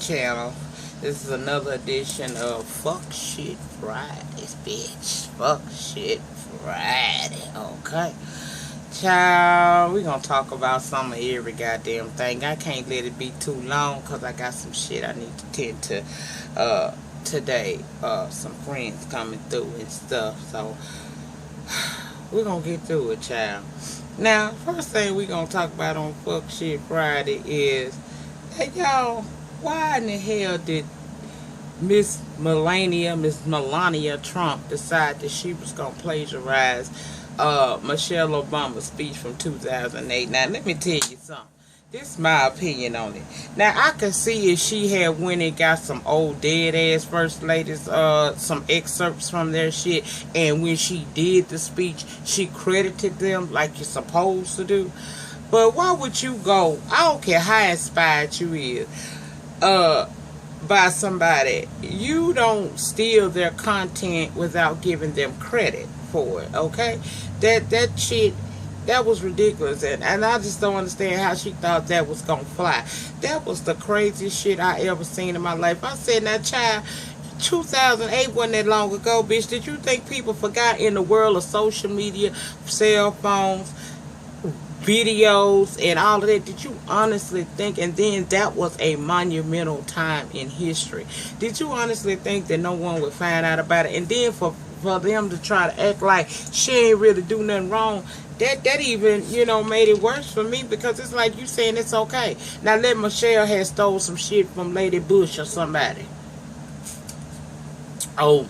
channel. This is another edition of Fuck Shit Fridays, bitch. Fuck Shit Friday, okay? Child, we gonna talk about some of every goddamn thing. I can't let it be too long because I got some shit I need to tend to today. Some friends coming through and stuff, so we're gonna get through it, child. Now, first thing we gonna talk about on Fuck Shit Friday is, hey y'all, why in the hell did Miss Melania Trump decide that she was gonna plagiarize Michelle Obama's speech from 2008? Now, let me tell you something. This is my opinion on it. Now, I can see if she had went and got some old dead-ass first ladies, some excerpts from their shit, and when she did the speech, she credited them like you're supposed to do. But why would you go, I don't care how inspired you is, by somebody, you don't steal their content without giving them credit for it, okay? That shit, that was ridiculous, and I just don't understand how she thought that was gonna fly. That was the craziest shit I ever seen in my life. I said, now child, 2008 wasn't that long ago, bitch. Did you think people forgot in the world of social media, cell phones, videos, and all of that? Did you honestly think, and then that was a monumental time in history, did you honestly think that no one would find out about it? And then for them to try to act like she ain't really do nothing wrong, that even, you know, made it worse for me, because it's like you saying it's okay. Now let Michelle had stole some shit from Lady Bush or somebody. Oh,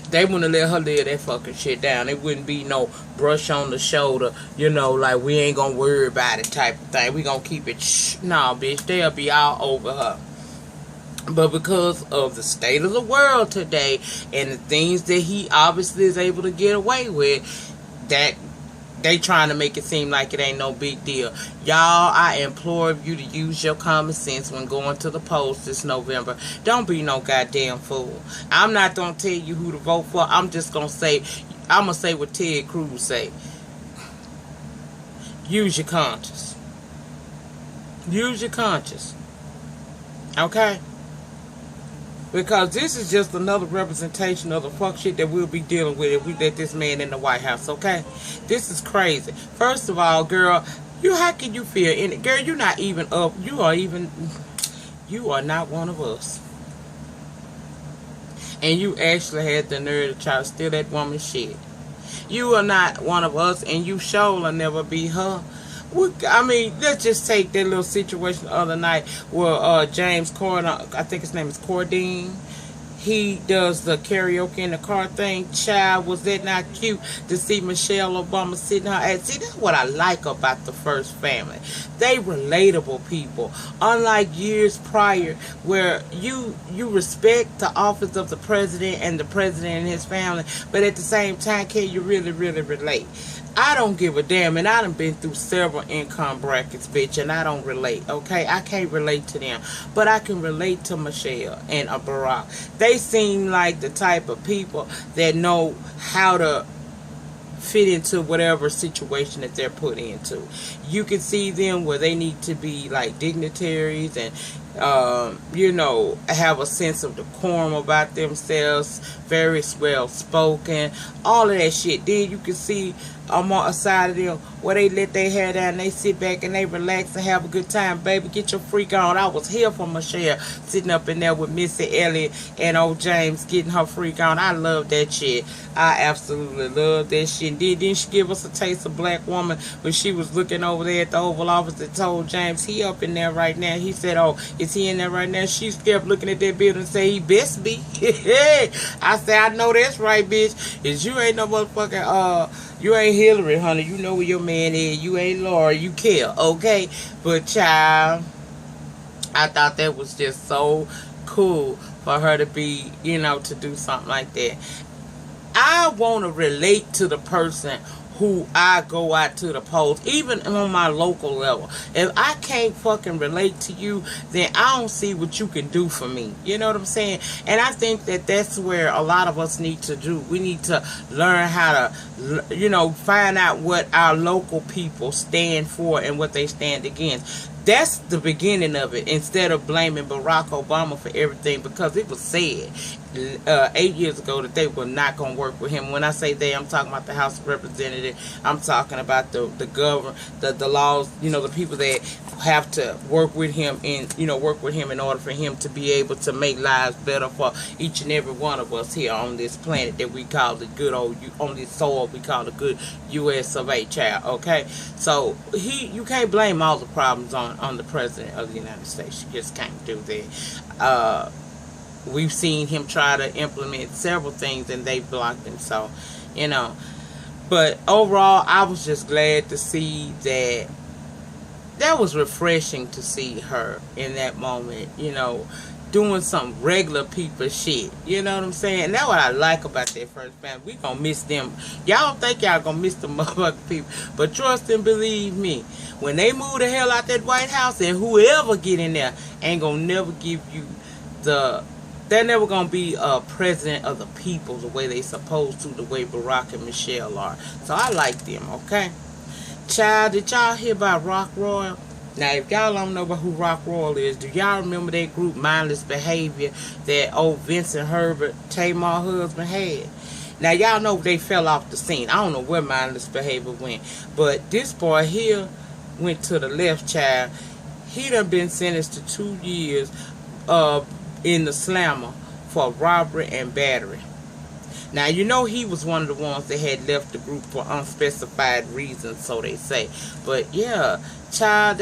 they wouldn't let her live that fucking shit down. It wouldn't be no brush on the shoulder, you know, like we ain't gonna worry about it type of thing. We gonna keep it nah, bitch, they'll be all over her. But because of the state of the world today and the things that he obviously is able to get away with, that they trying to make it seem like it ain't no big deal. Y'all, I implore you to use your common sense when going to the polls this November. Don't be no goddamn fool. I'm not going to tell you who to vote for. I'm just going to say, I'm going to say what Ted Cruz say. Use your conscience. Use your conscience. Okay? Because this is just another representation of the fuck shit that we'll be dealing with if we let this man in the White House, okay? This is crazy. First of all, girl, how can you feel in it? Girl, you're not even up. You are not one of us. And you actually had the nerve to try to steal that woman's shit. You are not one of us, and you sure will never be her. I mean, let's just take that little situation the other night where James Corden, I think his name is Corden, he does the karaoke in the car thing. Child, was that not cute to see Michelle Obama sitting her ass? See, that's what I like about the First Family. They relatable people. Unlike years prior where you respect the office of the president and the president and his family, but at the same time, can you really, really relate? I don't give a damn, and I done been through several income brackets, bitch, and I don't relate, okay? I can't relate to them, but I can relate to Michelle and Barack. They seem like the type of people that know how to fit into whatever situation that they're put into. You can see them where they need to be like dignitaries and you know, have a sense of decorum about themselves, very well spoken, all of that shit. Then you can see on a side of them where they let their hair down and they sit back and they relax and have a good time. Baby, get your freak on. I was here for Michelle sitting up in there with Missy Elliott and old James getting her freak on. I love that shit. I absolutely love that shit. Didn't she give us a taste of Black Woman when she was looking over there at the Oval Office and told James he up in there right now? He said, oh, is he in there right now? She kept looking at that building and said he best be. I said, I know that's right, bitch. Is you ain't no motherfucking you ain't Hillary, honey. You know where your man is. You ain't Laura. You care, okay? But child, I thought that was just so cool for her to be, you know, to do something like that. I want to relate to the person who I go out to the polls, even on my local level. If I can't fucking relate to you, then I don't see what you can do for me. You know what I'm saying? And I think that that's where a lot of us need to do. We need to learn how to, you know, find out what our local people stand for and what they stand against. That's the beginning of it, instead of blaming Barack Obama for everything, because it was said 8 years ago that they were not going to work with him. When I say they, I'm talking about the House of Representatives. I'm talking about the government, the laws, the people that have to work with him and work with him in order for him to be able to make lives better for each and every one of us here on this planet that we call the good old, on this soil we call the good US of A, child. Okay, so you can't blame all the problems on the president of the United States. You just can't do that. We've seen him try to implement several things and they blocked him. So, but overall, I was just glad to see that. That was refreshing to see her in that moment, doing some regular people shit. You know what I'm saying? And that's what I like about that first family. We gonna miss them. Y'all don't think y'all gonna miss the motherfucking people, but trust and believe me, when they move the hell out that White House, and whoever get in there ain't gonna never give you they're never gonna be a president of the people the way they supposed to, the way Barack and Michelle are. So I like them, okay? Child, did y'all hear about RocRoyal? Now, if y'all don't know about who RocRoyal is, do y'all remember that group Mindless Behavior that old Vincent Herbert, Tamar husband, had? Now, y'all know they fell off the scene. I don't know where Mindless Behavior went, but this boy here went to the left, child. He done been sentenced to 2 years in the slammer for robbery and battery. Now, he was one of the ones that had left the group for unspecified reasons, so they say. But, yeah, child,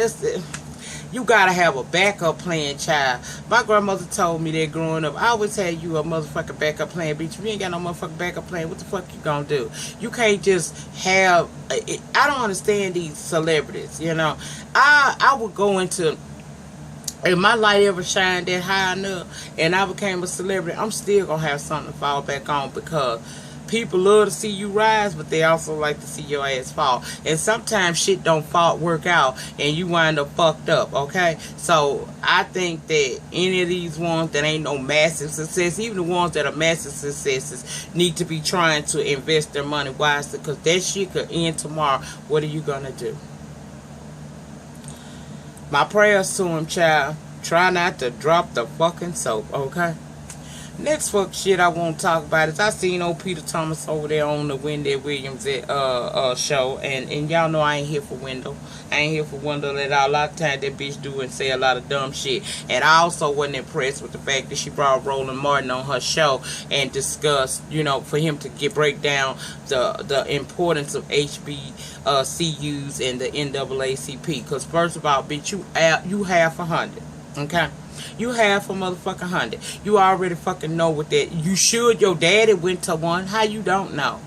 you got to have a backup plan, child. My grandmother told me that growing up. I always had you a motherfucking backup plan, bitch. If you ain't got no motherfucking backup plan, what the fuck you gonna do? You can't just have... I don't understand these celebrities, I would go into... If my light ever shined that high enough and I became a celebrity, I'm still going to have something to fall back on, because people love to see you rise, but they also like to see your ass fall. And sometimes shit don't work out and you wind up fucked up, okay? So I think that any of these ones that ain't no massive success, even the ones that are massive successes, need to be trying to invest their money wisely, because that shit could end tomorrow. What are you going to do? My prayers to him, child. Try not to drop the fucking soap, okay? Next fuck shit I want to talk about is I seen old Peter Thomas over there on the Wendy Williams show, and y'all know I ain't here for Wendell. I ain't here for Wendell at all. A lot of times that bitch do and say a lot of dumb shit. And I also wasn't impressed with the fact that she brought Roland Martin on her show and discussed, for him to break down the importance of HBCUs and the NAACP. Because first of all, bitch, you half 100, okay? You half a motherfucking 100. You already fucking know what that. You should. Your daddy went to one. How you don't know?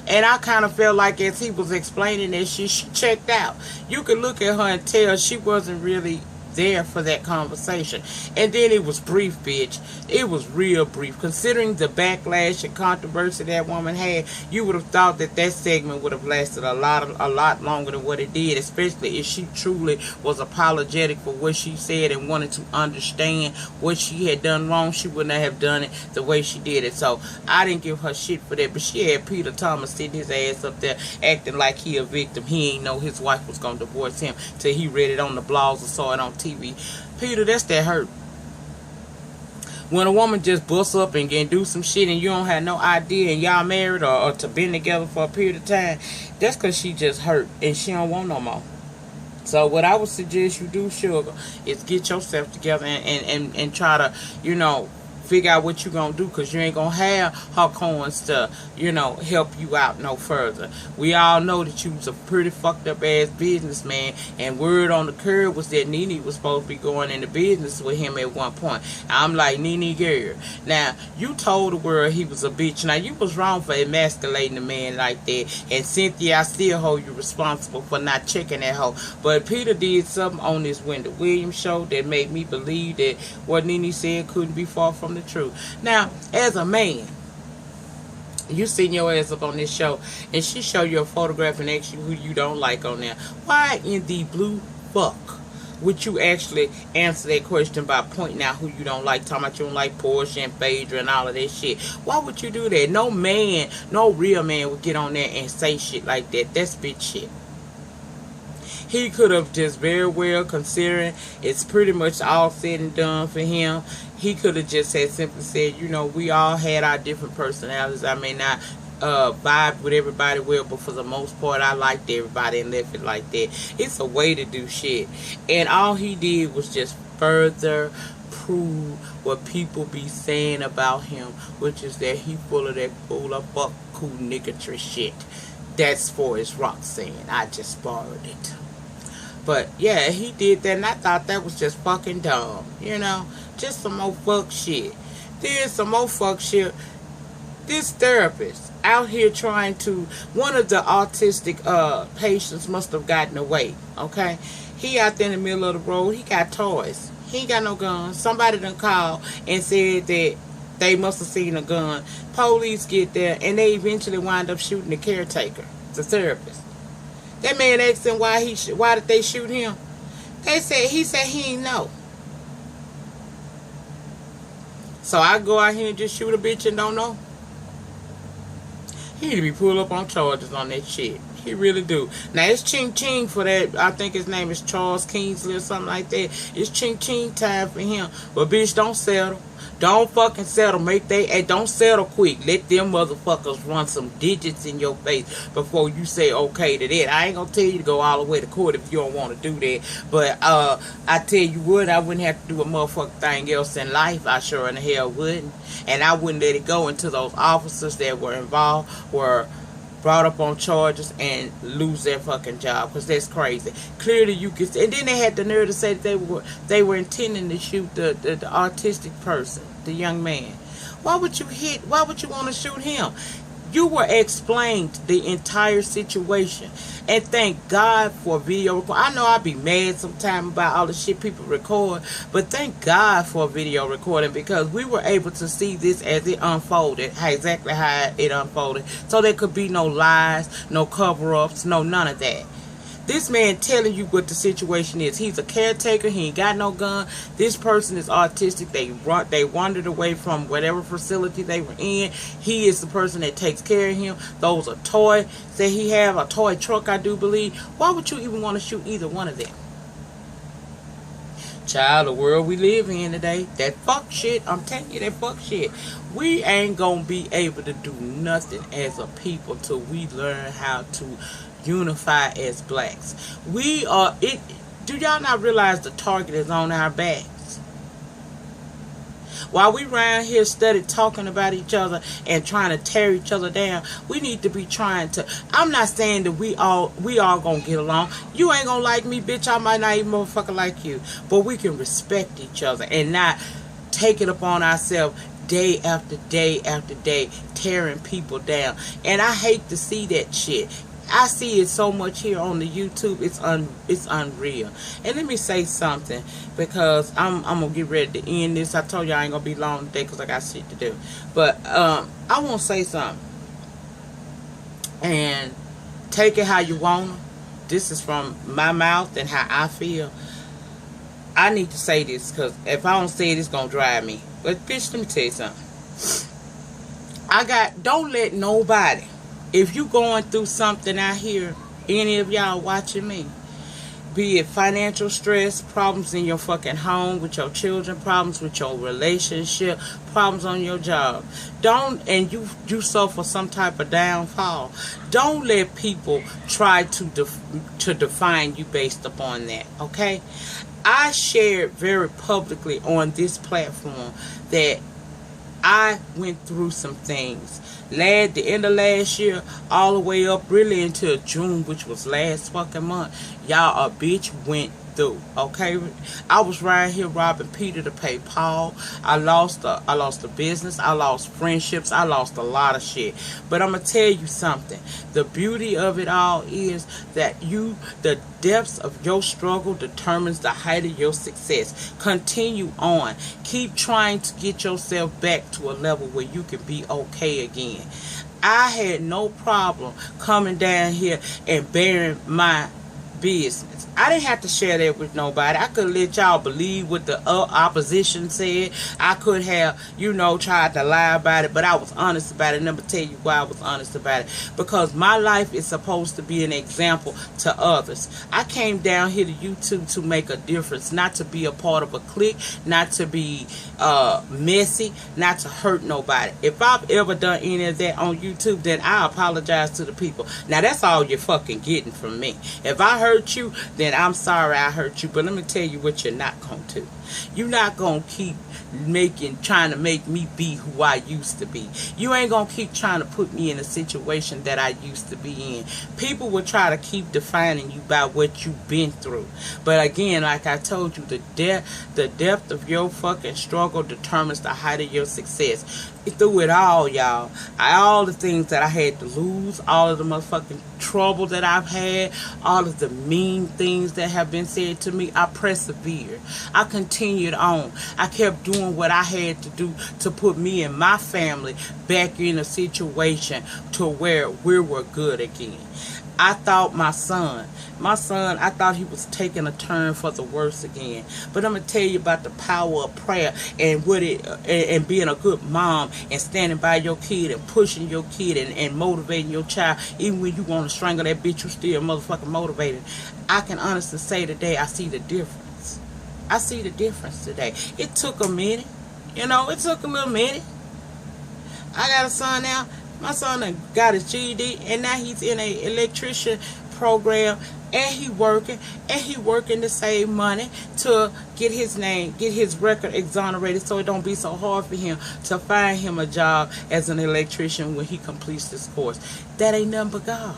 And I kind of felt like as he was explaining this shit, she checked out. You could look at her and tell she wasn't really there for that conversation. And then it was brief, bitch. It was real brief. Considering the backlash and controversy that woman had, you would have thought that segment would have lasted a lot longer than what it did, especially if she truly was apologetic for what she said and wanted to understand what she had done wrong. She would not have done it the way she did it. So I didn't give her shit for that. But she had Peter Thomas sitting his ass up there acting like he a victim. He ain't know his wife was gonna divorce him till he read it on the blogs or saw it on TV. Peter, that's that hurt. When a woman just busts up and can do some shit and you don't have no idea and y'all married or to been together for a period of time, that's because she just hurt and she don't want no more. So what I would suggest you do, sugar, is get yourself together and try to, figure out what you're going to do, because you ain't going to have her coins to, help you out no further. We all know that you was a pretty fucked up ass businessman, and word on the curb was that Nene was supposed to be going into business with him at one point. I'm like, Nene girl, now you told the world he was a bitch. Now you was wrong for emasculating a man like that, and Cynthia, I still hold you responsible for not checking that hoe. But Peter did something on this Wendy Williams show that made me believe that what Nene said couldn't be far from the truth. Now, as a man, you seen your ass up on this show and she show you a photograph and ask you who you don't like on there. Why in the blue fuck would you actually answer that question by pointing out who you don't like, talking about you don't like Porsche and Phaedra and all of that shit? Why would you do that? No real man would get on there and say shit like that. That's bitch shit. He could have just very well, considering it's pretty much all said and done for him, he could have just simply said, you know, we all had our different personalities. I may not vibe with everybody well, but for the most part, I liked everybody and left it like that. It's a way to do shit. And all he did was just further prove what people be saying about him, which is that he full of that full of fuck cool niggatry shit. That's for his rock saying. I just borrowed it. But yeah, he did that, and I thought that was just fucking dumb. You know, just some more fuck shit. Then some more fuck shit. This therapist out here trying to, one of the autistic patients must have gotten away. Okay, he out there in the middle of the road. He got toys. He ain't got no gun. Somebody done called and said that they must have seen a gun. Police get there, and they eventually wind up shooting the caretaker, the therapist. That man asked them why did they shoot him? He said he ain't know. So I go out here and just shoot a bitch and don't know? He need to be pulled up on charges on that shit. He really do. Now it's ching ching for that. I think his name is Charles Kingsley or something like that. It's ching ching time for him. But bitch, don't settle. Don't fucking settle. Don't settle quick. Let them motherfuckers run some digits in your face before you say okay to that. I ain't gonna tell you to go all the way to court if you don't want to do that. But I tell you what, I wouldn't have to do a motherfucking thing else in life. I sure in the hell wouldn't. And I wouldn't let it go until those officers that were involved were brought up on charges and lose their fucking job, because that's crazy. Clearly you could, and then they had the nerve to say that they were intending to shoot the autistic person, the young man. Why would you want to shoot him? You were explained the entire situation. And thank God for video recording. I know I'd be mad sometimes about all the shit people record, but thank God for video recording, because we were able to see this as it unfolded, exactly how it unfolded. So there could be no lies, no cover-ups, no none of that. This man telling you what the situation is. He's a caretaker. He ain't got no gun. This person is autistic. They wandered away from whatever facility they were in. He is the person that takes care of him. Those are toys that he have. A toy truck, I do believe. Why would you even want to shoot either one of them? Child, the world we live in today, that fuck shit, I'm telling you, that fuck shit. We ain't gonna be able to do nothing as a people till we learn how to unify as blacks. Do y'all not realize the target is on our backs? While we around here study talking about each other and trying to tear each other down, we need to be trying to, I'm not saying that we all gonna get along. You ain't gonna like me, bitch. I might not even motherfucker like you. But we can respect each other and not take it upon ourselves day after day after day, tearing people down. And I hate to see that shit. I see it so much here on the YouTube. It's unreal. And let me say something, because I'm gonna get ready to end this. I told you I ain't gonna be long today because I got shit to do. But I want to say something, and take it how you want. This is from my mouth and how I feel. I need to say this, because if I don't say it, it's gonna drive me. But bitch, let me tell you something. Don't let nobody, if you going through something out here, any of y'all watching me, be it financial stress, problems in your fucking home with your children, problems with your relationship, problems on your job, and you suffer some type of downfall, don't let people try to define you based upon that, okay? I shared very publicly on this platform that I went through some things. The end of last year, all the way up really until June, which was last fucking month, y'all, a bitch went through, okay? I was right here robbing Peter to pay Paul. I lost a business. I lost friendships. I lost a lot of shit. But I'm gonna tell you something. The beauty of it all is that the depths of your struggle determines the height of your success. Continue on. Keep trying to get yourself back to a level where you can be okay again. I had no problem coming down here and bearing my business. I didn't have to share that with nobody. I could let y'all believe what the opposition said. I could have, tried to lie about it, but I was honest about it. And I'm going to tell you why I was honest about it. Because my life is supposed to be an example to others. I came down here to YouTube to make a difference, not to be a part of a clique, not to be messy, not to hurt nobody. If I've ever done any of that on YouTube, then I apologize to the people. Now, that's all you're fucking getting from me. If I hurt you, then I'm sorry I hurt you. But let me tell you what you're not going to do. You're not going to keep trying to make me be who I used to be. You ain't going to keep trying to put me in a situation that I used to be in. People will try to keep defining you by what you've been through. But again, like I told you, the depth of your fucking struggle determines the height of your success. Through it all, y'all, all the things that I had to lose, all of the motherfucking trouble that I've had, all of the mean things that have been said to me, I persevered. I continued on. I kept doing what I had to do to put me and my family back in a situation to where we were good again. I thought my son, I thought he was taking a turn for the worse again. But I'm going to tell you about the power of prayer and and being a good mom and standing by your kid and pushing your kid and motivating your child. Even when you want to strangle that bitch, you still motherfucking motivated. I can honestly say today, I see the difference. I see the difference today. It took a minute. It took a little minute. I got a son now. My son got his GED, and now he's in a electrician program, and he working to save money to get his record exonerated, so it don't be so hard for him to find him a job as an electrician when he completes this course. That ain't nothing but God.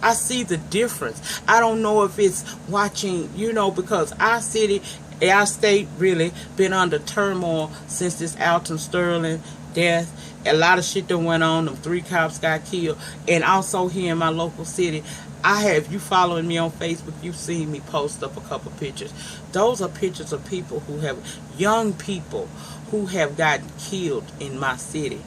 I see the difference. I don't know if it's watching, because our state really been under turmoil since this Alton Sterling death. A lot of shit that went on. Them 3 cops got killed. And also here in my local city, if you following me on Facebook, you've seen me post up a couple pictures. Those are pictures of young people who have gotten killed in my city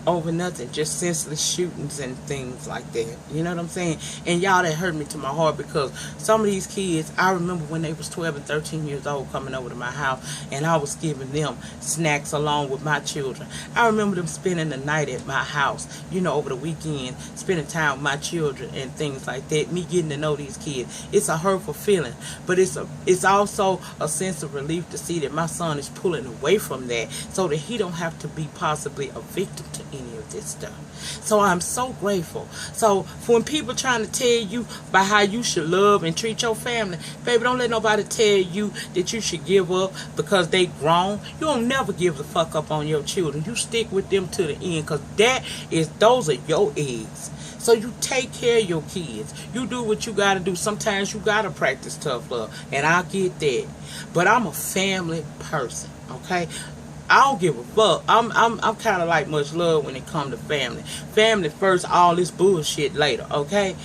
over nothing, just senseless shootings and things like that. You know what I'm saying? And y'all, that hurt me to my heart, because some of these kids, I remember when they was 12 and 13 years old coming over to my house, and I was giving them snacks along with my children. I remember them spending the night at my house, over the weekend, spending time with my children and things like that. Me getting to know these kids. It's a hurtful feeling, but it's also a sense of relief to see that my son is pulling away from that, so that he don't have to be possibly a victim to any of this stuff. So I'm so grateful. So when people trying to tell you about how you should love and treat your family, baby, don't let nobody tell you that you should give up because they grown. You don't never give the fuck up on your children. You stick with them to the end, because those are your eggs. So you take care of your kids. You do what you gotta do. Sometimes you gotta practice tough love, and I get that. But I'm a family person, okay? I don't give a fuck. I'm kind of like much love when it comes to family. Family first, all this bullshit later, okay?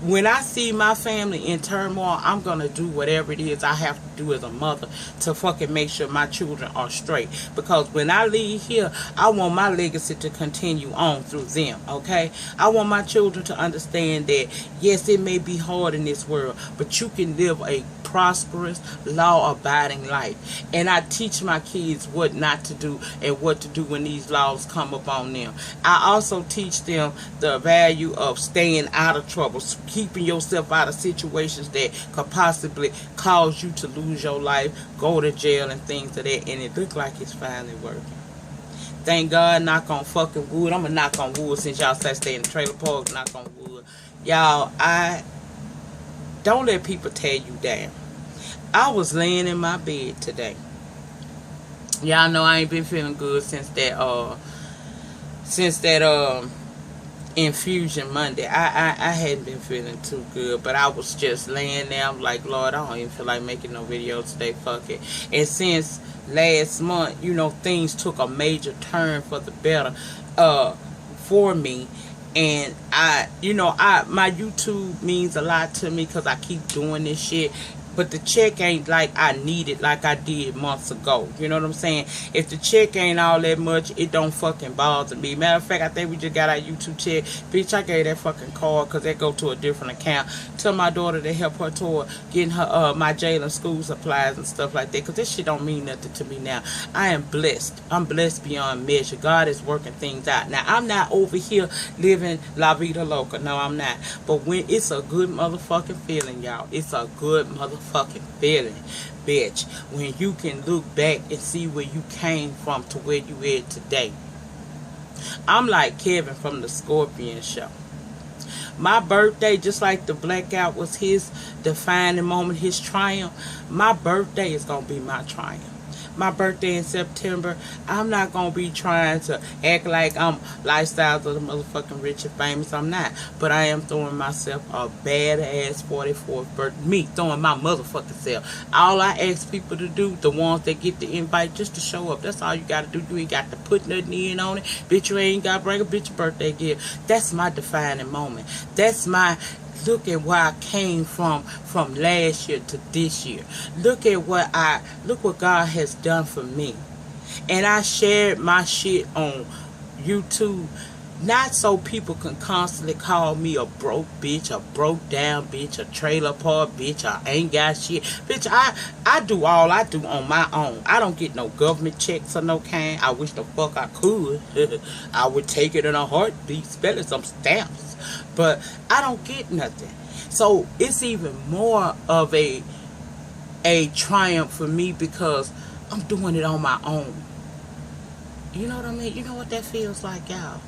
When I see my family in turmoil, I'm going to do whatever it is I have to do as a mother to fucking make sure my children are straight. Because when I leave here, I want my legacy to continue on through them, okay? I want my children to understand that, yes, it may be hard in this world, but you can live a prosperous, law-abiding life. And I teach my kids what not to do and what to do when these laws come upon them. I also teach them the value of staying out of trouble, keeping yourself out of situations that could possibly cause you to lose your life, go to jail, and things of that. And it look like it's finally working. Thank God, knock on fucking wood. I'm gonna knock on wood since y'all say stay in the trailer park, knock on wood. Y'all, don't let people tear you down. I was laying in my bed today. Y'all know I ain't been feeling good since that infusion Monday. I hadn't been feeling too good, but I was just laying there. I'm like, Lord, I don't even feel like making no video today. Fuck it. And since last month, things took a major turn for the better for me. And my YouTube means a lot to me because I keep doing this shit. But the check ain't like I need it like I did months ago. You know what I'm saying? If the check ain't all that much, it don't fucking bother me. Matter of fact, I think we just got our YouTube check. Bitch, I gave that fucking card because that go to a different account. Tell my daughter to help her toward getting her my Jalen school supplies and stuff like that. Because this shit don't mean nothing to me now. I am blessed. I'm blessed beyond measure. God is working things out. Now, I'm not over here living La Vida Loca. No, I'm not. But when it's a good motherfucking feeling, y'all. It's a good motherfucking feeling, bitch. When you can look back and see where you came from to where you are today. I'm like Kevin from the Scorpion show. My birthday, just like the blackout was his defining moment, his triumph, my birthday is going to be my triumph. My birthday in September, I'm not going to be trying to act like I'm lifestyles of the motherfucking rich and famous. I'm not. But I am throwing myself a badass 44th birthday. Me throwing my motherfucking self. All I ask people to do, the ones that get the invite, just to show up. That's all you got to do. You ain't got to put nothing in on it. Bitch, you ain't got to bring a bitch your birthday gift. That's my defining moment. That's my... Look at where I came from last year to this year. Look what God has done for me. And I shared my shit on YouTube, not so people can constantly call me a broke bitch, a broke down bitch, a trailer park bitch, I ain't got shit. Bitch, I do all I do on my own. I don't get no government checks or no kind. I wish the fuck I could. I would take it in a heartbeat, spell it some stamps. But I don't get nothing. So it's even more of a triumph for me because I'm doing it on my own. You know what I mean? You know what that feels like, y'all?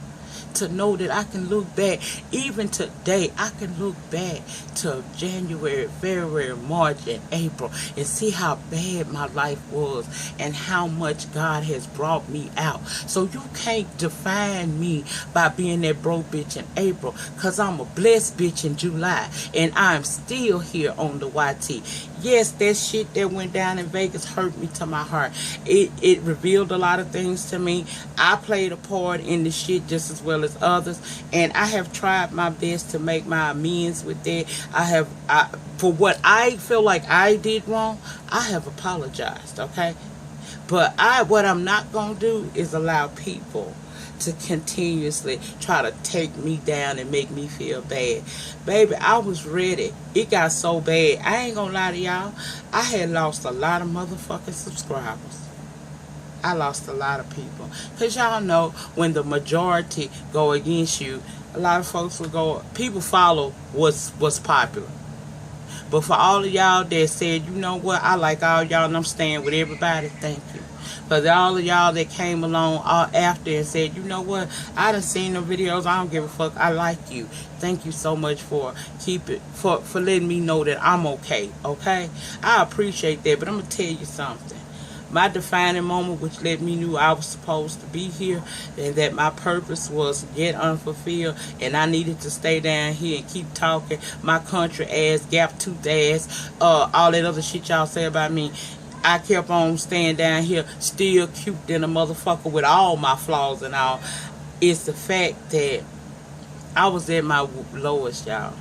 To know that I can look back, even today, I can look back to January, February, March, and April and see how bad my life was and how much God has brought me out. So you can't define me by being that broke bitch in April, because I'm a blessed bitch in July and I'm still here on the YT. Yes, that shit that went down in Vegas hurt me to my heart. It revealed a lot of things to me. I played a part in the shit just as well as others, and I have tried my best to make my amends with that. For what I feel like I did wrong, I have apologized, okay? But what I'm not gonna do is allow people to continuously try to take me down and make me feel bad. Baby, I was ready. It got so bad. I ain't gonna lie to y'all. I had lost a lot of motherfucking subscribers. I lost a lot of people. Because y'all know when the majority go against you, a lot of folks will go, people follow what's popular. But for all of y'all that said, you know what, I like all y'all and I'm staying with everybody, thank you. For all of y'all that came along after and said, you know what, I done seen the videos, I don't give a fuck, I like you. Thank you so much for letting me know that I'm okay, okay? I appreciate that, but I'm going to tell you something. My defining moment, which let me know I was supposed to be here and that my purpose was yet unfulfilled and I needed to stay down here and keep talking my country ass, gap tooth ass, all that other shit y'all say about me. I kept on staying down here, still cute than a motherfucker with all my flaws and all. It's the fact that I was at my lowest, y'all.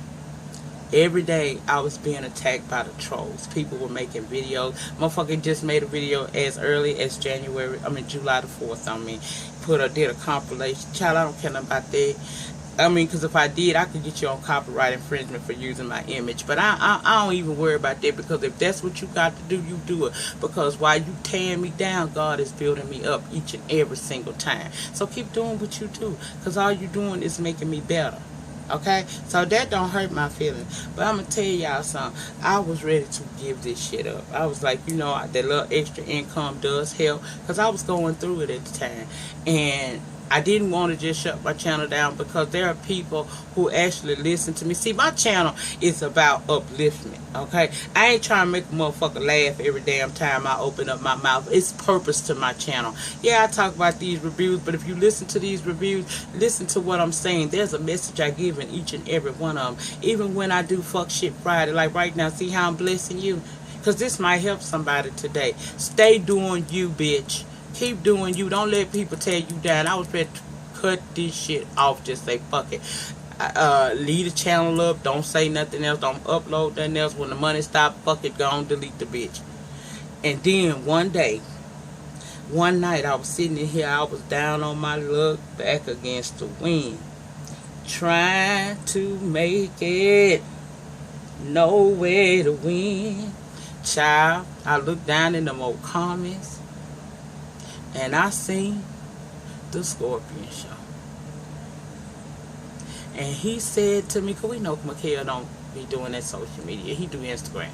Every day I was being attacked by the trolls. People were making videos. Motherfucker just made a video as early as July the 4th. Did a compilation. Child, I don't care nothing about that. I mean, because if I did, I could get you on copyright infringement for using my image. But I don't even worry about that, because if that's what you got to do, you do it. Because while you tearing me down, God is building me up each and every single time. So keep doing what you do, because all you're doing is making me better. Okay? So that don't hurt my feelings. But I'm going to tell y'all something. I was ready to give this shit up. I was like, you know, that little extra income does help, because I was going through it at the time. And I didn't want to just shut my channel down, because there are people who actually listen to me. See, my channel is about upliftment, okay? I ain't trying to make a motherfucker laugh every damn time I open up my mouth. It's purpose to my channel. Yeah, I talk about these reviews, but if you listen to these reviews, listen to what I'm saying. There's a message I give in each and every one of them. Even when I do fuck shit Friday, like right now, see how I'm blessing you? Because this might help somebody today. Stay doing you, bitch. Keep doing you. Don't let people tear you down. I was ready to cut this shit off. Just say fuck it. leave the channel up. Don't say nothing else. Don't upload nothing else. When the money stop, fuck it, go on, delete the bitch. And then one night, I was sitting in here. I was down on my luck, back against the wind, trying to make it, nowhere to win. Child, I looked down in them old comments, and I seen the Scorpion Show. And he said to me, because we know Mikhail don't be doing that social media. He do Instagram.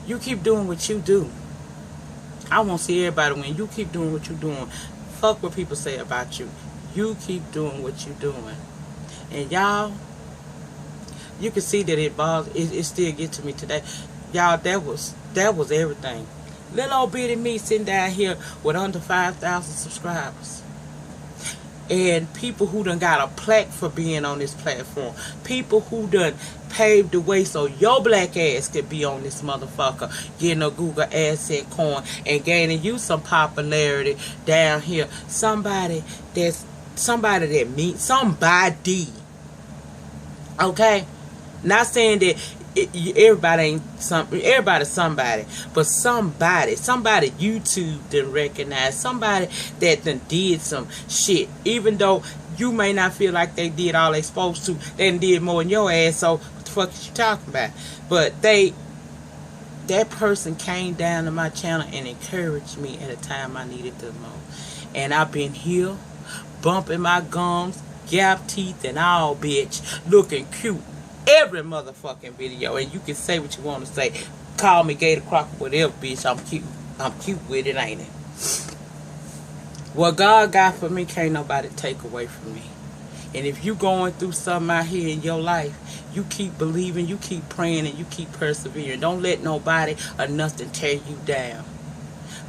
You keep doing what you do. I want to see everybody win. You keep doing what you doing. Fuck what people say about you. You keep doing what you doing. And y'all, you can see that it still gets to me today. Y'all, that was everything. Little old bitty me sitting down here with under 5,000 subscribers. And people who done got a plaque for being on this platform. People who done paved the way so your black ass could be on this motherfucker. Getting a Google asset coin and gaining you some popularity down here. Somebody that means somebody. Okay? Not saying that everybody's somebody, but somebody YouTube didn't recognize, somebody that done did some shit, even though you may not feel like they did all they supposed to, they done did more than your ass, so what the fuck is you talking about? But that person came down to my channel and encouraged me at a time I needed the most. And I've been here bumping my gums, gap teeth and all, bitch, looking cute every motherfucking video. And you can say what you want to say. Call me Gator Crocker, whatever, bitch. I'm cute with it, ain't it? What God got for me can't nobody take away from me. And if you going through something out here in your life, you keep believing, you keep praying, and you keep persevering. Don't let nobody or nothing tear you down.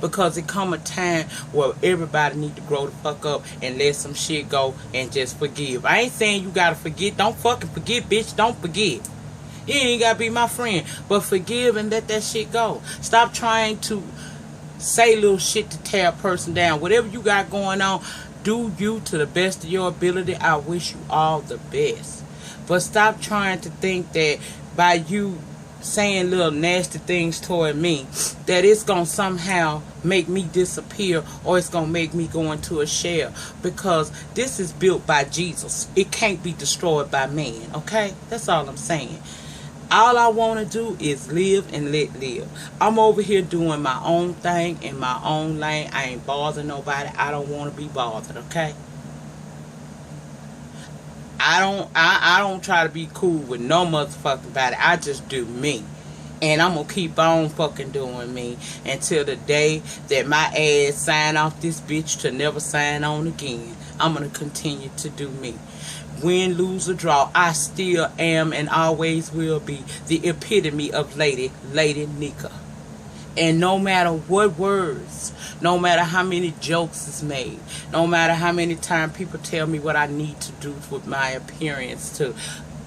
Because it come a time where everybody need to grow the fuck up and let some shit go and just forgive. I ain't saying you gotta forget. Don't fucking forget, bitch. Don't forget. You ain't gotta be my friend. But forgive and let that shit go. Stop trying to say little shit to tear a person down. Whatever you got going on, do you to the best of your ability. I wish you all the best. But stop trying to think that by you saying little nasty things toward me, that it's gonna somehow make me disappear, or it's gonna make me go into a shell. Because this is built by Jesus. It can't be destroyed by man. Okay, that's all I'm saying. All I want to do is live and let live. I'm over here doing my own thing in my own lane. I ain't bothering nobody. I don't want to be bothered. Okay, I don't try to be cool with no motherfucking body. I just do me. And I'm going to keep on fucking doing me until the day that my ass sign off this bitch to never sign on again. I'm going to continue to do me. Win, lose, or draw, I still am and always will be the epitome of Lady Nika. And no matter what words, no matter how many jokes is made, no matter how many times people tell me what I need to do with my appearance to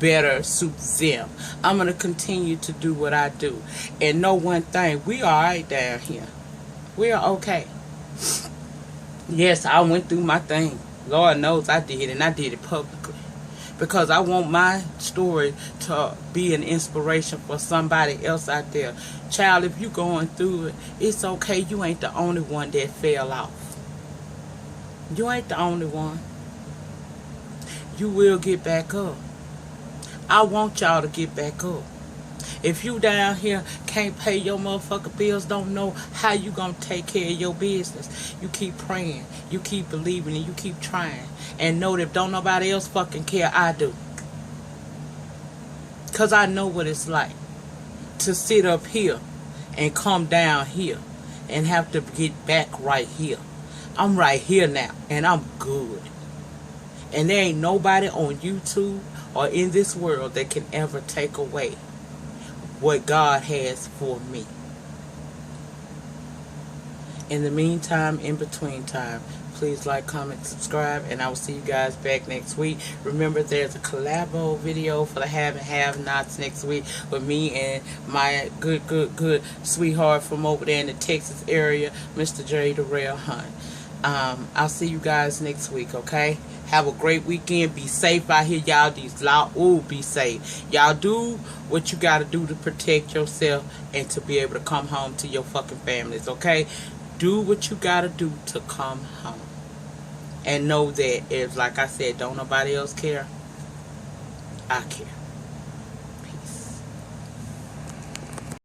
better suit them, I'm going to continue to do what I do. And know one thing, we are alright down here. We are okay. Yes, I went through my thing. Lord knows I did, and I did it publicly. Because I want my story to be an inspiration for somebody else out there. Child, if you going through it, it's okay. You ain't the only one that fell off. You ain't the only one. You will get back up. I want y'all to get back up. If you down here can't pay your motherfucking bills, don't know how you gonna take care of your business, you keep praying, you keep believing, and you keep trying. And know that if don't nobody else fucking care, I do. Because I know what it's like to sit up here and come down here and have to get back right here. I'm right here now, and I'm good. And there ain't nobody on YouTube or in this world that can ever take away what God has for me. In the meantime, in between time, please like, comment, subscribe, and I will see you guys back next week. Remember, there's a collabo video for the have and have-nots next week with me and my good sweetheart from over there in the Texas area, Mr. J. the Rail Hunt. I'll see you guys next week, okay? Have a great weekend. Be safe out here, y'all. These law, ooh, be safe. Y'all do what you gotta do to protect yourself and to be able to come home to your fucking families, okay? Do what you gotta do to come home. And know that if, like I said, don't nobody else care, I care.